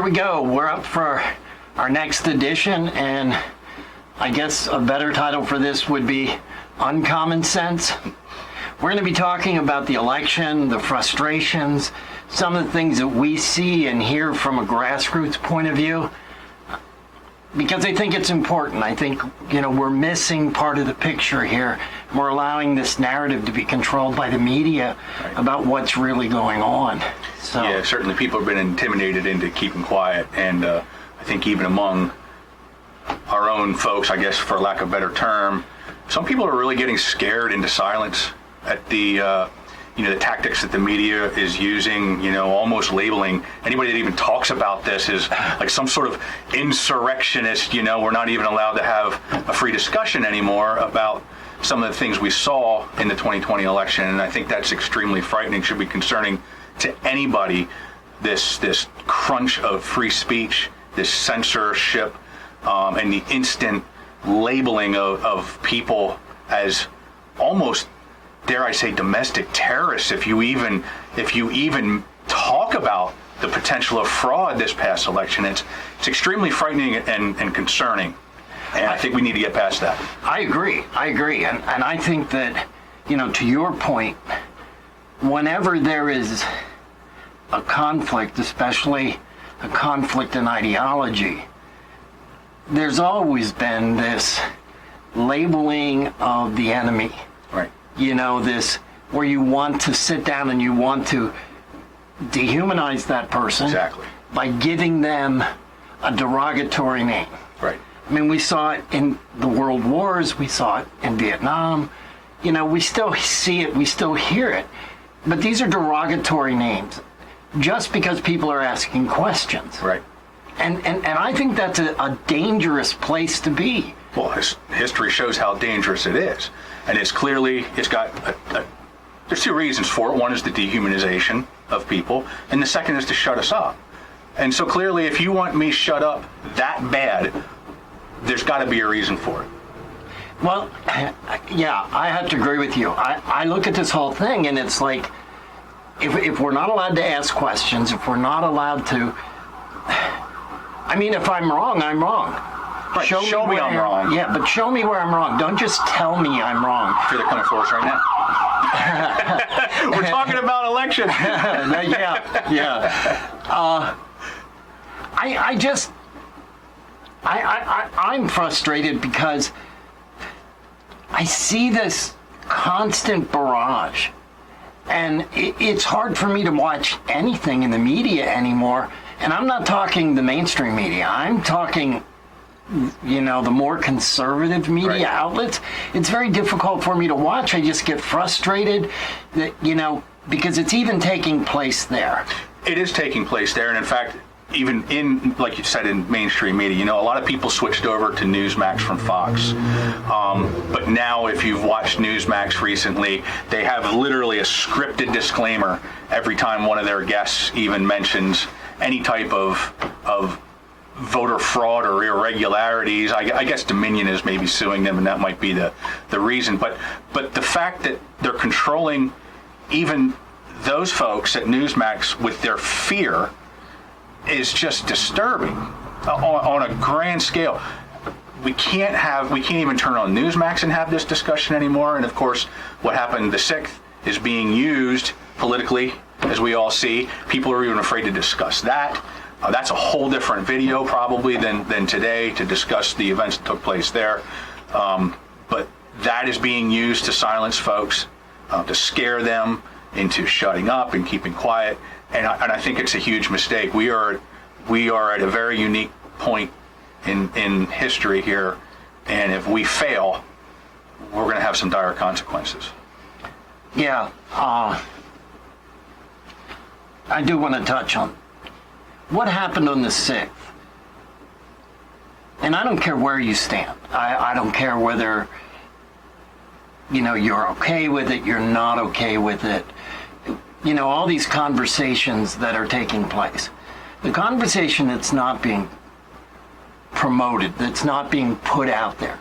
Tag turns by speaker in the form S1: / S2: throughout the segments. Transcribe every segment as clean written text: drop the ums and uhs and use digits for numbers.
S1: we go. We're up for our next edition, and I guess a better title for this would be Uncommon Sense. We're going to be talking about the election, the frustrations, some of the things that we see and hear from a grassroots point of view, because I think it's important. I think, we're missing part of the picture here. We're allowing this narrative to be controlled by the media about what's really going on. So,
S2: yeah, certainly people have been intimidated into keeping quiet, and I think even among our own folks, I guess for lack of a better term, some people are really getting scared into silence at the the tactics that the media is using, almost labeling anybody that even talks about this as like some sort of insurrectionist. We're not even allowed to have a free discussion anymore about some of the things we saw in the 2020 election, and I think that's extremely frightening, should be concerning to anybody, this crunch of free speech, this censorship, and the instant labeling of people as almost, dare I say, domestic terrorists if you even talk about the potential of fraud this past election. It's extremely frightening and concerning, and I think we need to get past that.
S1: I agree, and I think that, to your point, whenever there is a conflict, especially a conflict in ideology, there's always been this labeling of the enemy.
S2: Right.
S1: This where you want to sit down and you want to dehumanize that person.
S2: Exactly.
S1: By giving them a derogatory name.
S2: Right.
S1: I mean, we saw it in the world wars, we saw it in Vietnam. We still see it, we still hear it. But these are derogatory names just because people are asking questions.
S2: Right.
S1: And I think that's a dangerous place to be.
S2: Well, history shows how dangerous it is. And it's got there's two reasons for it. One is the dehumanization of people, and the second is to shut us up. And so clearly, if you want me shut up that bad, there's got to be a reason for it.
S1: Well, yeah, I have to agree with you. I look at this whole thing, and it's like, if we're not allowed to ask questions, if we're not allowed to, if I'm wrong, I'm wrong.
S2: Right. Show me I'm wrong.
S1: Yeah, but show me where I'm wrong. Don't just tell me I'm wrong.
S2: I feel they're coming for us right now. We're talking about elections.
S1: Yeah. I'm frustrated because I see this constant barrage, and it's hard for me to watch anything in the media anymore. And I'm not talking the mainstream media. I'm talking, the more conservative media outlets. It's very difficult for me to watch. I just get frustrated that, because it's even taking place there.
S2: It is taking place there. And in fact, even in, like you said, in mainstream media, a lot of people switched over to Newsmax from Fox. But now if you've watched Newsmax recently, they have literally a scripted disclaimer every time one of their guests even mentions any type of voter fraud or irregularities. I guess Dominion is maybe suing them, and that might be the reason. But the fact that they're controlling even those folks at Newsmax with their fear is just disturbing on a grand scale. We can't even turn on Newsmax and have this discussion anymore. And of course, what happened the 6th is being used politically, as we all see. People are even afraid to discuss that. That's a whole different video probably than today to discuss the events that took place there. But that is being used to silence folks, to scare them into shutting up and keeping quiet. And I think it's a huge mistake. We are at a very unique point in history here. And if we fail, we're going to have some dire consequences.
S1: Yeah. I do want to touch on what happened on the 6th. And I don't care where you stand. I don't care whether, you're okay with it, you're not okay with it. All these conversations that are taking place. The conversation that's not being promoted, that's not being put out there.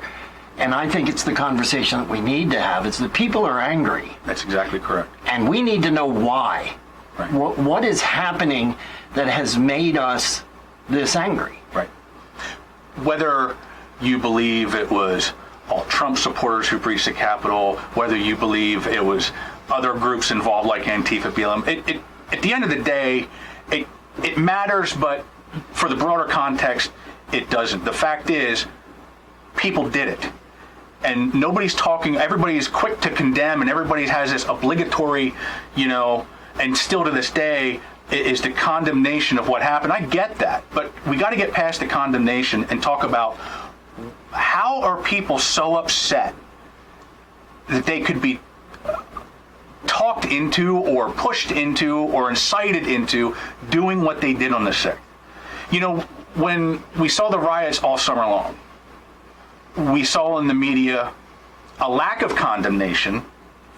S1: And I think it's the conversation that we need to have, is that people are angry.
S2: That's exactly correct.
S1: And we need to know why. Right. What is happening that has made us this angry.
S2: Right. Whether you believe it was all Trump supporters who breached the Capitol, whether you believe it was other groups involved like Antifa, BLM, at the end of the day, it matters, but for the broader context, it doesn't. The fact is, people did it. And nobody's talking, everybody is quick to condemn, and everybody has this obligatory, and still to this day, is the condemnation of what happened. I get that, but we got to get past the condemnation and talk about how are people so upset that they could be talked into or pushed into or incited into doing what they did on the 6th. When we saw the riots all summer long, we saw in the media a lack of condemnation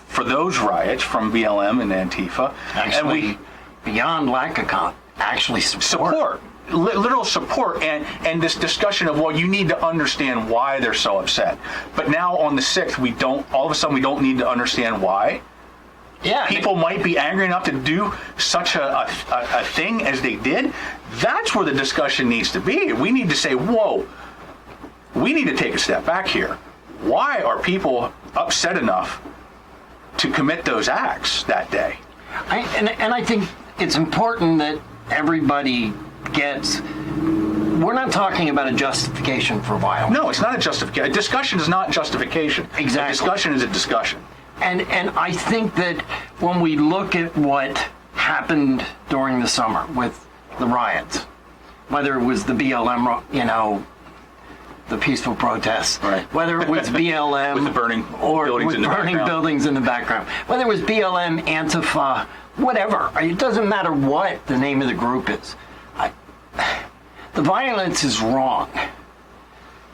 S2: for those riots from BLM and Antifa.
S1: Actually, beyond lack of actually support.
S2: Literal support, and this discussion of, well, you need to understand why they're so upset. But now on the 6th, all of a sudden we don't need to understand why.
S1: Yeah,
S2: people might be angry enough to do such a thing as they did. That's where the discussion needs to be. We need to say, whoa, we need to take a step back here. Why are people upset enough to commit those acts that day?
S1: I think it's important that everybody gets, we're not talking about a justification for violence.
S2: No, it's not a justification. A discussion is not justification.
S1: Exactly.
S2: A discussion is a discussion.
S1: And I think that when we look at what happened during the summer with the riots, whether it was the BLM, the peaceful protests,
S2: right,
S1: whether it was BLM
S2: with the burning
S1: or
S2: buildings in the background.
S1: Buildings in the background, whether it was BLM, Antifa, whatever, it doesn't matter what the name of the group is. The violence is wrong,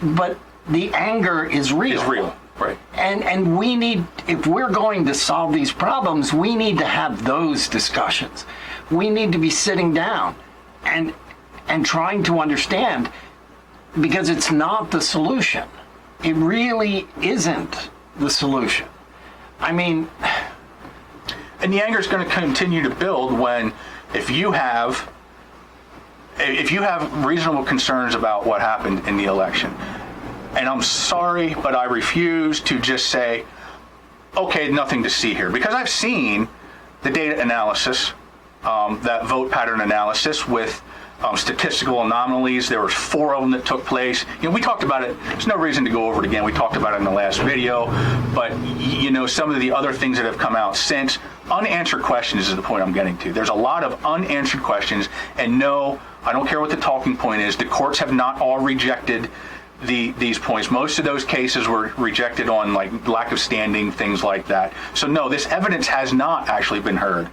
S1: but the anger is real.
S2: It's real. Right.
S1: And we need, if we're going to solve these problems, we need to have those discussions. We need to be sitting down and trying to understand, because it's not the solution. It really isn't the solution. I mean,
S2: and the anger is going to continue to build when, if you have reasonable concerns about what happened in the election. And I'm sorry, but I refuse to just say, okay, nothing to see here. Because I've seen the data analysis, that vote pattern analysis with statistical anomalies. There were 4 of them that took place. We talked about it. There's no reason to go over it again. We talked about it in the last video. But, some of the other things that have come out since, unanswered questions is the point I'm getting to. There's a lot of unanswered questions. And no, I don't care what the talking point is. The courts have not all rejected these points. Most of those cases were rejected on lack of standing, things like that. So no, this evidence has not actually been heard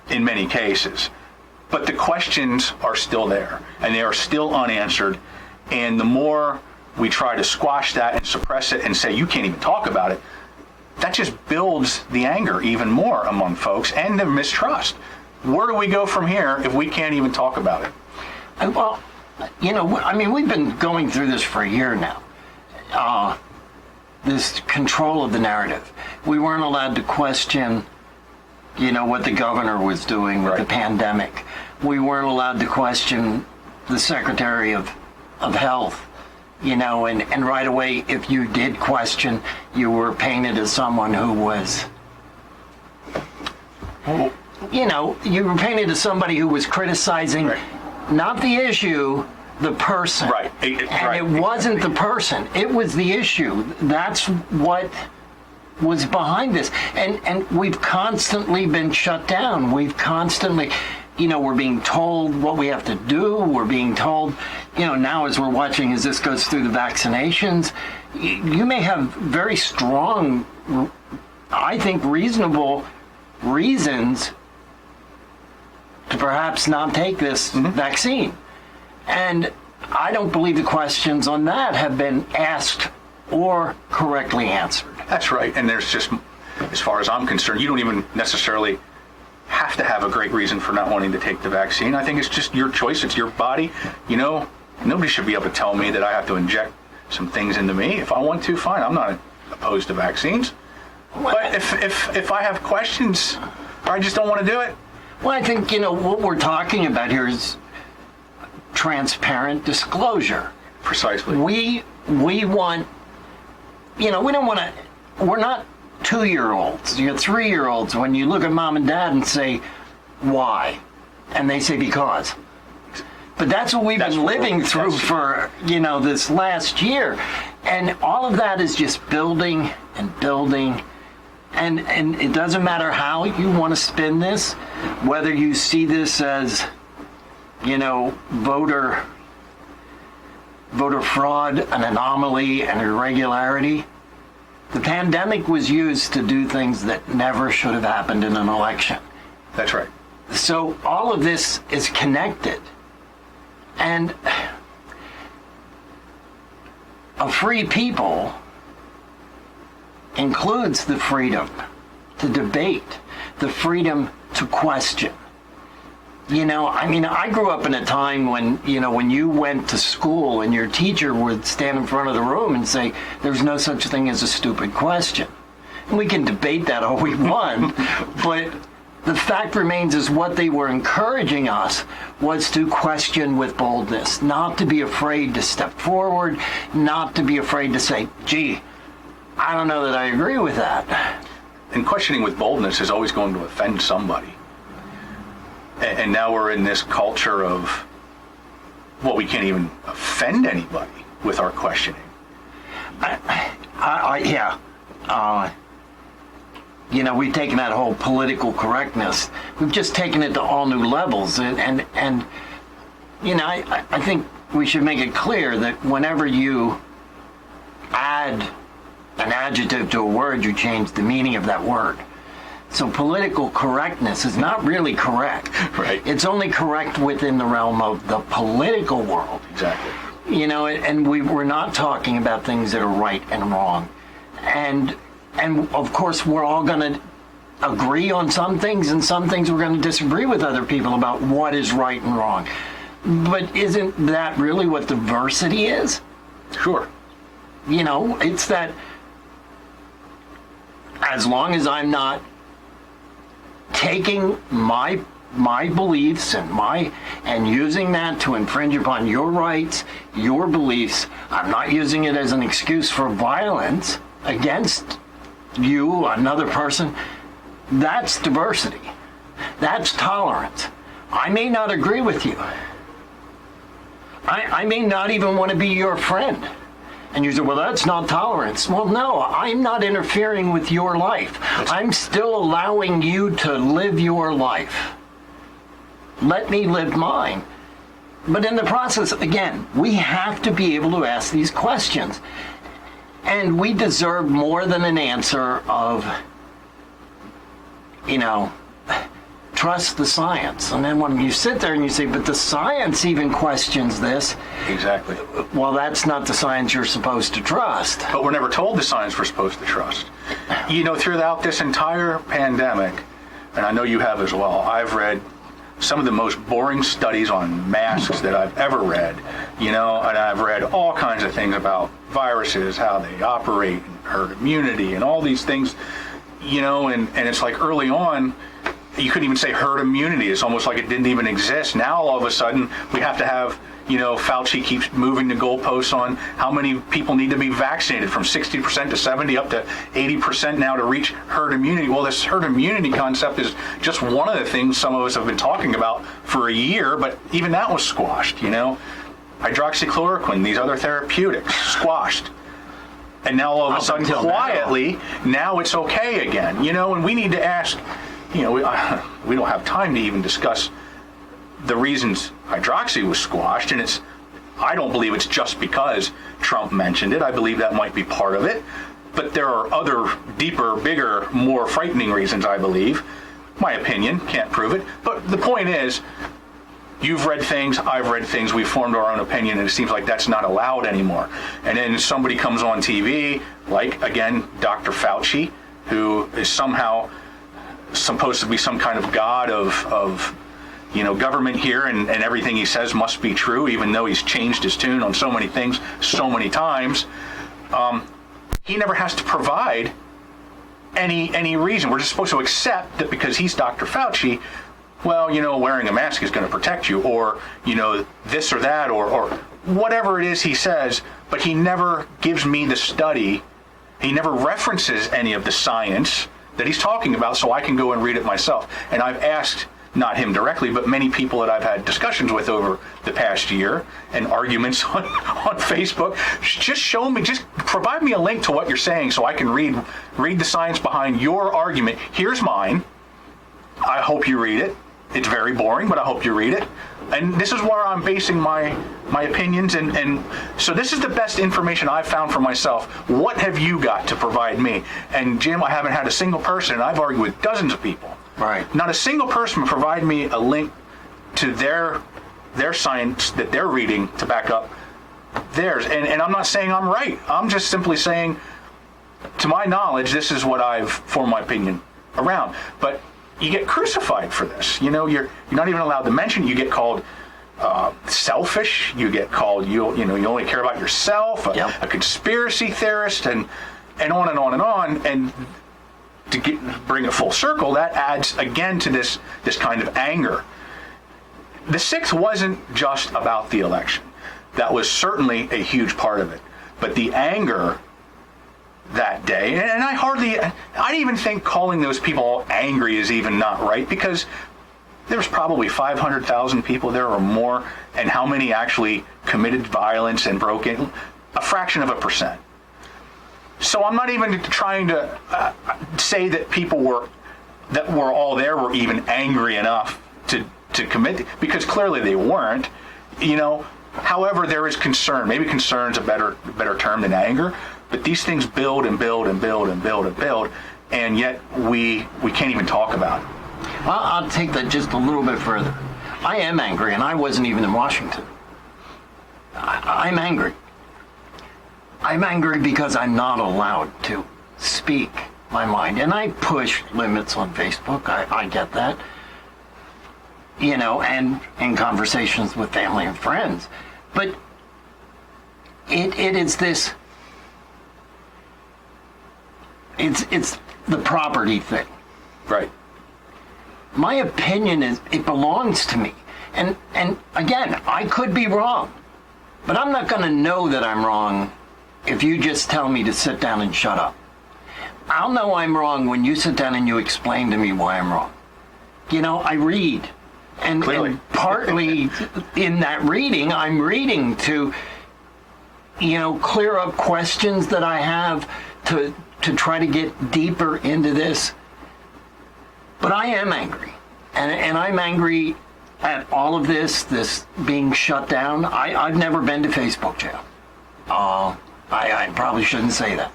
S2: in many cases. But the questions are still there, and they are still unanswered. And the more we try to squash that and suppress it and say you can't even talk about it, that just builds the anger even more among folks and the mistrust. Where do we go from here if we can't even talk about it?
S1: Well, we've been going through this for a year now. This control of the narrative. We weren't allowed to question, what the governor was doing with the pandemic. We weren't allowed to question the Secretary of Health, and right away, if you did question, you were painted as someone who was, you were painted as somebody who was criticizing not the issue, the person.
S2: Right.
S1: And it wasn't the person. It was the issue. That's what was behind this. And we've constantly been shut down. We've constantly, we're being told what we have to do. We're being told, now as we're watching as this goes through the vaccinations, you may have very strong, I think reasonable reasons to perhaps not take this vaccine. And I don't believe the questions on that have been asked or correctly answered.
S2: That's right. And there's just, as far as I'm concerned, you don't even necessarily have to have a great reason for not wanting to take the vaccine. I think it's just your choice. It's your body. Nobody should be able to tell me that I have to inject some things into me. If I want to, fine. I'm not opposed to vaccines. But if I have questions or I just don't want to do it.
S1: Well, I think, what we're talking about here is transparent disclosure.
S2: Precisely.
S1: We want, we don't want to, we're not 2-year-olds, you're 3-year-olds when you look at mom and dad and say, why? And they say, because. But that's what we've been living through for, this last year. And all of that is just building and building. And it doesn't matter how you want to spin this, whether you see this as, voter fraud, an anomaly, an irregularity. The pandemic was used to do things that never should have happened in an election.
S2: That's right.
S1: So all of this is connected. And a free people includes the freedom to debate, the freedom to question. I grew up in a time when, when you went to school and your teacher would stand in front of the room and say, there's no such thing as a stupid question. And we can debate that all we want, but the fact remains is what they were encouraging us was to question with boldness, not to be afraid to step forward, not to be afraid to say, gee, I don't know that I agree with that.
S2: And questioning with boldness is always going to offend somebody. And now we're in this culture of, we can't even offend anybody with our questioning.
S1: We've taken that whole political correctness. We've just taken it to all new levels. I think we should make it clear that whenever you add an adjective to a word, you change the meaning of that word. So political correctness is not really correct.
S2: Right.
S1: It's only correct within the realm of the political world.
S2: Exactly.
S1: And we're not talking about things that are right and wrong. And of course, we're all going to agree on some things, and some things we're going to disagree with other people about what is right and wrong. But isn't that really what diversity is?
S2: Sure.
S1: It's that as long as I'm not taking my beliefs and using that to infringe upon your rights, your beliefs, I'm not using it as an excuse for violence against you, another person. That's diversity. That's tolerance. I may not agree with you. I may not even want to be your friend. And you say, well, that's not tolerance. Well, no, I'm not interfering with your life. I'm still allowing you to live your life. Let me live mine. But in the process, again, we have to be able to ask these questions. And we deserve more than an answer of, trust the science. And then when you sit there and you say, but the science even questions this.
S2: Exactly.
S1: Well, that's not the science you're supposed to trust.
S2: But we're never told the science we're supposed to trust. Throughout this entire pandemic, and I know you have as well, I've read some of the most boring studies on masks that I've ever read, and I've read all kinds of things about viruses, how they operate, and herd immunity, and all these things, and it's like early on, you couldn't even say herd immunity. It's almost like it didn't even exist. Now, all of a sudden, we have to have, Fauci keeps moving the goalposts on how many people need to be vaccinated, from 60% to 70 up to 80% now to reach herd immunity. Well, this herd immunity concept is just one of the things some of us have been talking about for a year, but even that was squashed, Hydroxychloroquine, these other therapeutics, squashed. And now all of a sudden, quietly, now it's okay again, and we need to ask, we don't have time to even discuss the reasons hydroxy was squashed, and I don't believe it's just because Trump mentioned it. I believe that might be part of it, but there are other deeper, bigger, more frightening reasons, I believe. My opinion, can't prove it, but the point is, you've read things, I've read things, we've formed our own opinion, and it seems like that's not allowed anymore. And then somebody comes on TV, like, again, Dr. Fauci, who is somehow supposed to be some kind of god of government here, and everything he says must be true, even though he's changed his tune on so many things so many times. He never has to provide any reason. We're just supposed to accept that because he's Dr. Fauci, well, wearing a mask is going to protect you, or, this or that, or whatever it is he says, but he never gives me the study. He never references any of the science that he's talking about, so I can go and read it myself. And I've asked, not him directly, but many people that I've had discussions with over the past year and arguments on Facebook, just show me, just provide me a link to what you're saying so I can read the science behind your argument. Here's mine. I hope you read it. It's very boring, but I hope you read it. And this is where I'm basing my opinions. And so this is the best information I've found for myself. What have you got to provide me? And Jim, I haven't had a single person, and I've argued with dozens of people.
S1: Right.
S2: Not a single person would provide me a link to their science that they're reading to back up theirs. And I'm not saying I'm right. I'm just simply saying, to my knowledge, this is what I've formed my opinion around. But you get crucified for this. You're not even allowed to mention it. You get called selfish. You get called you only care about yourself, a conspiracy theorist, and on and on and on. And to bring it full circle, that adds again to this kind of anger. The 6th wasn't just about the election. That was certainly a huge part of it. But the anger that day, and I even think calling those people angry is even not right, because there's probably 500,000 people there or more, and how many actually committed violence and broke in? A fraction of a percent. So I'm not even trying to say that people that were all there were even angry enough to commit, because clearly they weren't. However, there is concern. Maybe concern's a better term than anger. But these things build and build and build and build and build, and yet we can't even talk about it.
S1: Well, I'll take that just a little bit further. I am angry, and I wasn't even in Washington. I'm angry. I'm angry because I'm not allowed to speak my mind. And I push limits on Facebook. I get that. And in conversations with family and friends. But it is this... It's the property thing.
S2: Right.
S1: My opinion is it belongs to me. And again, I could be wrong. But I'm not going to know that I'm wrong if you just tell me to sit down and shut up. I'll know I'm wrong when you sit down and you explain to me why I'm wrong. I read. And partly in that reading, I'm reading to, clear up questions that I have, to try to get deeper into this. But I am angry. And I'm angry at all of this being shut down. I've never been to Facebook jail. I probably shouldn't say that.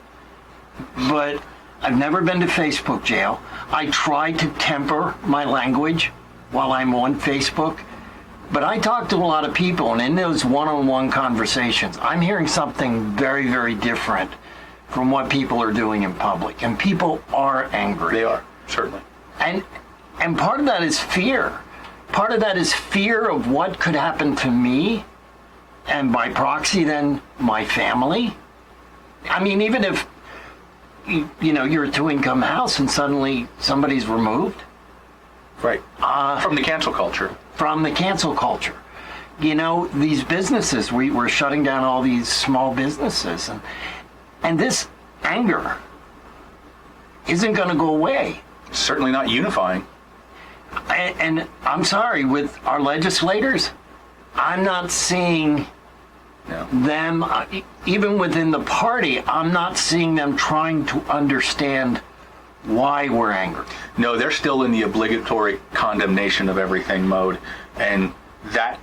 S1: But I've never been to Facebook jail. I try to temper my language while I'm on Facebook. But I talk to a lot of people, and in those one-on-one conversations, I'm hearing something very, very different from what people are doing in public. And people are angry.
S2: They are, certainly.
S1: And part of that is fear. Part of that is fear of what could happen to me, and by proxy then my family. I mean, even if you're a 2-income house and suddenly somebody's removed.
S2: Right. From the cancel culture.
S1: From the cancel culture. These businesses, we're shutting down all these small businesses, and this anger isn't going to go away.
S2: Certainly not unifying.
S1: And I'm sorry, with our legislators, I'm not seeing them, even within the party, I'm not seeing them trying to understand why we're angry.
S2: No, they're still in the obligatory condemnation of everything mode, and that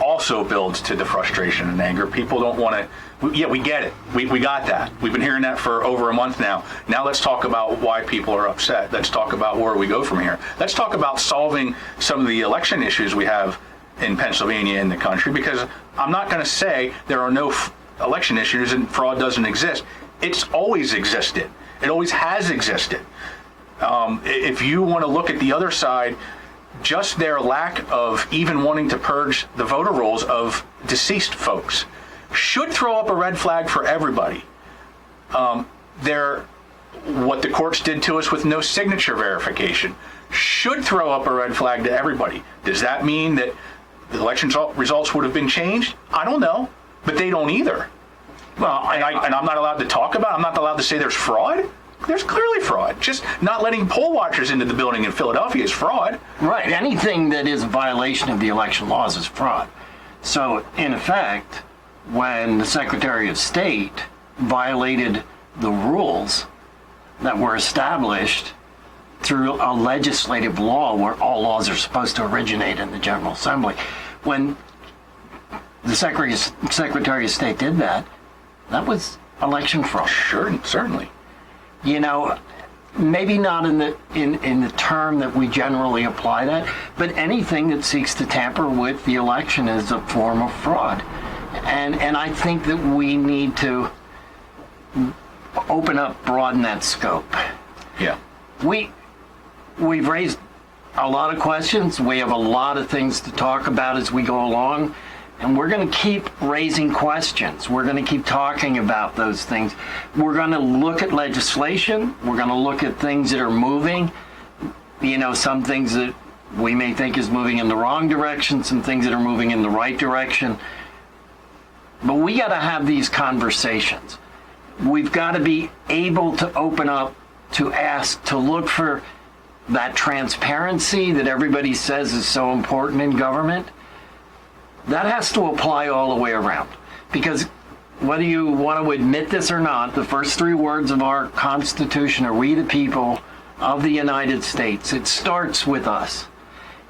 S2: also builds to the frustration and anger. People don't want to, we get it. We got that. We've been hearing that for over a month now. Now let's talk about why people are upset. Let's talk about where we go from here. Let's talk about solving some of the election issues we have in Pennsylvania and the country, because I'm not going to say there are no election issues and fraud doesn't exist. It's always existed. It always has existed. If you want to look at the other side, just their lack of even wanting to purge the voter rolls of deceased folks should throw up a red flag for everybody. What the courts did to us with no signature verification should throw up a red flag to everybody. Does that mean that the election results would have been changed? I don't know, but they don't either. Well, and I'm not allowed to talk about it. I'm not allowed to say there's fraud. There's clearly fraud. Just not letting poll watchers into the building in Philadelphia is fraud.
S1: Right. Anything that is a violation of the election laws is fraud. So, in effect, when the Secretary of State violated the rules that were established through a legislative law where all laws are supposed to originate in the General Assembly, when the Secretary of State did that, that was election fraud.
S2: Sure, certainly.
S1: You know, maybe not in the term that we generally apply that, but anything that seeks to tamper with the election is a form of fraud. And I think that we need to broaden that scope.
S2: Yeah.
S1: We've raised a lot of questions. We have a lot of things to talk about as we go along. And we're going to keep raising questions. We're going to keep talking about those things. We're going to look at legislation. We're going to look at things that are moving. You know, some things that we may think is moving in the wrong direction, some things that are moving in the right direction. But we got to have these conversations. We've got to be able to open up, to ask, to look for that transparency that everybody says is so important in government. That has to apply all the way around. Because whether you want to admit this or not, the first three words of our Constitution are "We the people of the United States." It starts with us.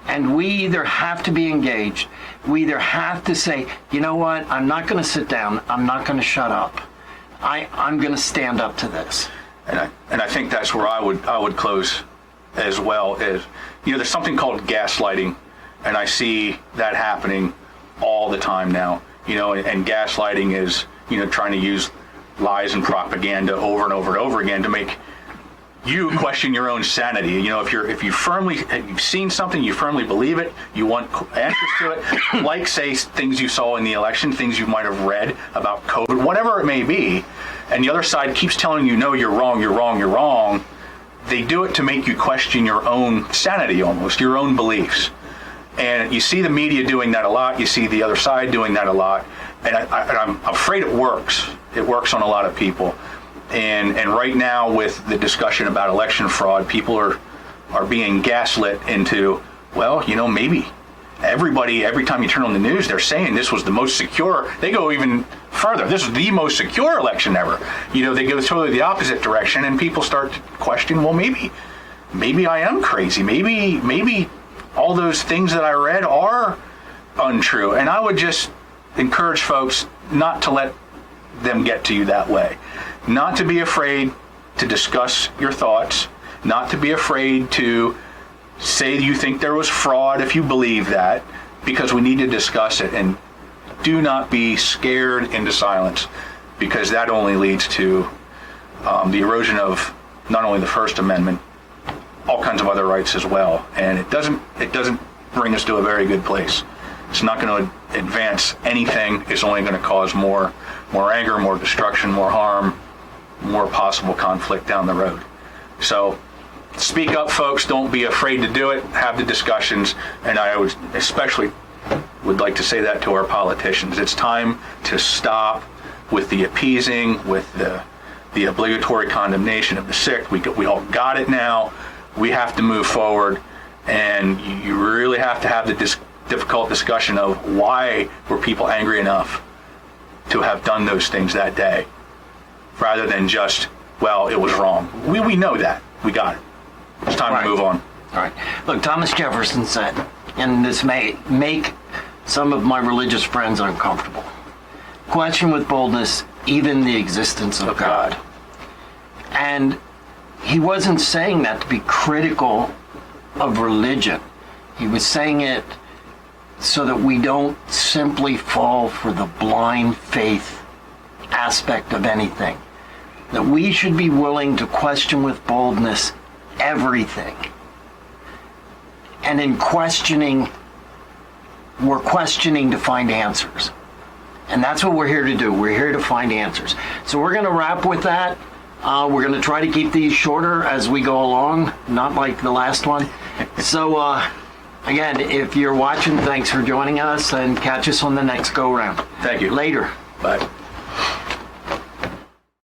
S1: And we either have to be engaged, we either have to say, you know what, I'm not going to sit down, I'm not going to shut up. I'm going to stand up to this.
S2: And I think that's where I would close as well. Is, you know, there's something called gaslighting, and I see that happening all the time now. You know, and gaslighting is, you know, trying to use lies and propaganda over and over and over again to make you question your own sanity. You know, if you've seen something, you firmly believe it, you want answers to it, like say things you saw in the election, things you might have read about COVID, whatever it may be, and the other side keeps telling you, no, you're wrong, you're wrong, you're wrong. They do it to make you question your own sanity, almost, your own beliefs. And you see the media doing that a lot, you see the other side doing that a lot, and I'm afraid it works. It works on a lot of people. And right now, with the discussion about election fraud, people are being gaslit into, well, you know, maybe everybody, every time you turn on the news, they're saying this was the most secure. They go even further. This was the most secure election ever. You know, they go totally the opposite direction, and people start to question, well, maybe I am crazy. Maybe all those things that I read are untrue. And I would just encourage folks not to let them get to you that way. Not to be afraid to discuss your thoughts, not to be afraid to say you think there was fraud if you believe that, because we need to discuss it. And do not be scared into silence, because that only leads to the erosion of not only the First Amendment, all kinds of other rights as well. And it doesn't bring us to a very good place. It's not going to advance anything. It's only going to cause more anger, more destruction, more harm, more possible conflict down the road. So speak up, folks. Don't be afraid to do it. Have the discussions. And I would especially would like to say that to our politicians. It's time to stop with the appeasing, with the obligatory condemnation of the sick. We all got it now. We have to move forward. And you really have to have the difficult discussion of why were people angry enough to have done those things that day, rather than just, well, it was wrong. We know that. We got it. It's time to move on.
S1: All right. Look, Thomas Jefferson said, and this may make some of my religious friends uncomfortable, question with boldness even the existence of God. And he wasn't saying that to be critical of religion. He was saying it so that we don't simply fall for the blind faith aspect of anything. That we should be willing to question with boldness everything. And in questioning, we're questioning to find answers. And that's what we're here to do. We're here to find answers. So we're going to wrap with that. We're going to try to keep these shorter as we go along, not like the last one. So, again, if you're watching, thanks for joining us, and catch us on the next go-round.
S2: Thank you.
S1: Later.
S2: Bye.